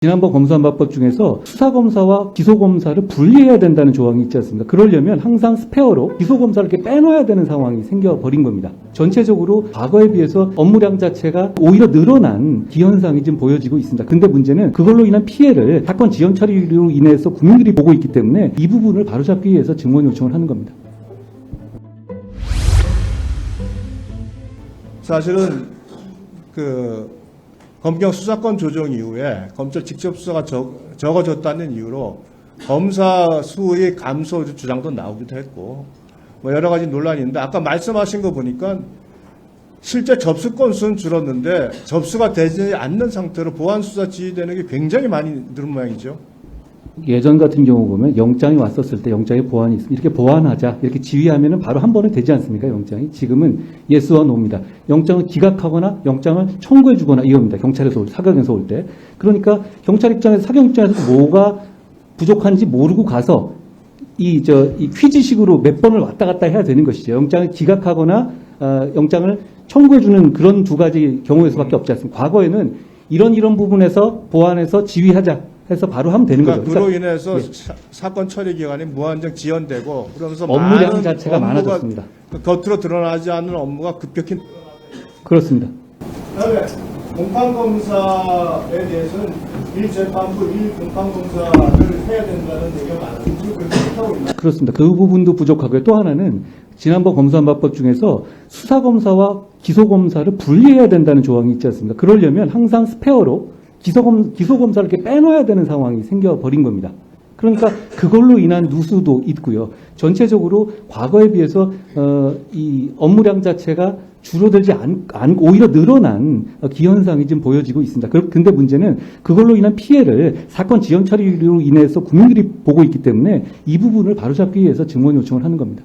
지난번 검수완박법 중에서 수사검사와 기소검사를 분리해야 된다는 조항이 있지 않습니까? 그러려면 항상 스페어로 기소검사를 이렇게 빼놔야 되는 상황이 생겨버린 겁니다. 전체적으로 과거에 비해서 업무량 자체가 오히려 늘어난 기현상이 지금 보여지고 있습니다. 근데 문제는 그걸로 인한 피해를 사건 지연 처리로 인해서 국민들이 보고 있기 때문에 이 부분을 바로잡기 위해서 증원 요청을 하는 겁니다. 사실은 검경 수사권 조정 이후에 검찰 직접 수사가 적어졌다는 이유로 검사 수의 감소 주장도 나오기도 했고 뭐 여러 가지 논란이 있는데 아까 말씀하신 거 보니까 실제 접수 건수는 줄었는데 접수가 되지 않는 상태로 보안 수사 지휘되는 게 굉장히 많이 늘은 모양이죠. 예전 같은 경우 보면 영장이 왔었을 때 영장에 보안이 있으면 이렇게 보완하자 이렇게 지휘하면 바로 한 번에 되지 않습니까? 영장이. 지금은 예스와 노입니다. 영장을 기각하거나 영장을 청구해 주거나 이겁니다. 경찰에서 사경에서 올 때. 그러니까 경찰 입장에서 사경 입장에서 뭐가 부족한지 모르고 가서 이 퀴즈식으로 몇 번을 왔다 갔다 해야 되는 것이죠. 영장을 기각하거나 영장을 청구해 주는 그런 두 가지 경우에서밖에 없지 않습니까? 과거에는 이런 부분에서 보완해서 지휘하자 해서 바로 하면 되는 거죠. 그로 인해서 사건 처리 기간이 무한정 지연되고 그러면서 업무량 많은 자체가 많아졌습니다. 겉으로 드러나지 않는 업무가 급격히 그렇습니다. 그다음에 공판검사에 대해서는 1재판부 1공판검사를 해야 된다는 얘기가 많은데 그렇게 하고 있나요? 그렇습니다. 그 부분도 부족하고요. 또 하나는 지난번 검수완박법 중에서 수사검사와 기소검사를 분리해야 된다는 조항이 있지 않습니까? 그러려면 항상 스페어로 기소검사를 이렇게 빼놔야 되는 상황이 생겨버린 겁니다. 그러니까 그걸로 인한 누수도 있고요. 전체적으로 과거에 비해서 이 업무량 자체가 줄어들지 않고 오히려 늘어난 기현상이 지금 보여지고 있습니다. 근데 문제는 그걸로 인한 피해를 사건 지연 처리로 인해서 국민들이 보고 있기 때문에 이 부분을 바로잡기 위해서 증원 요청을 하는 겁니다.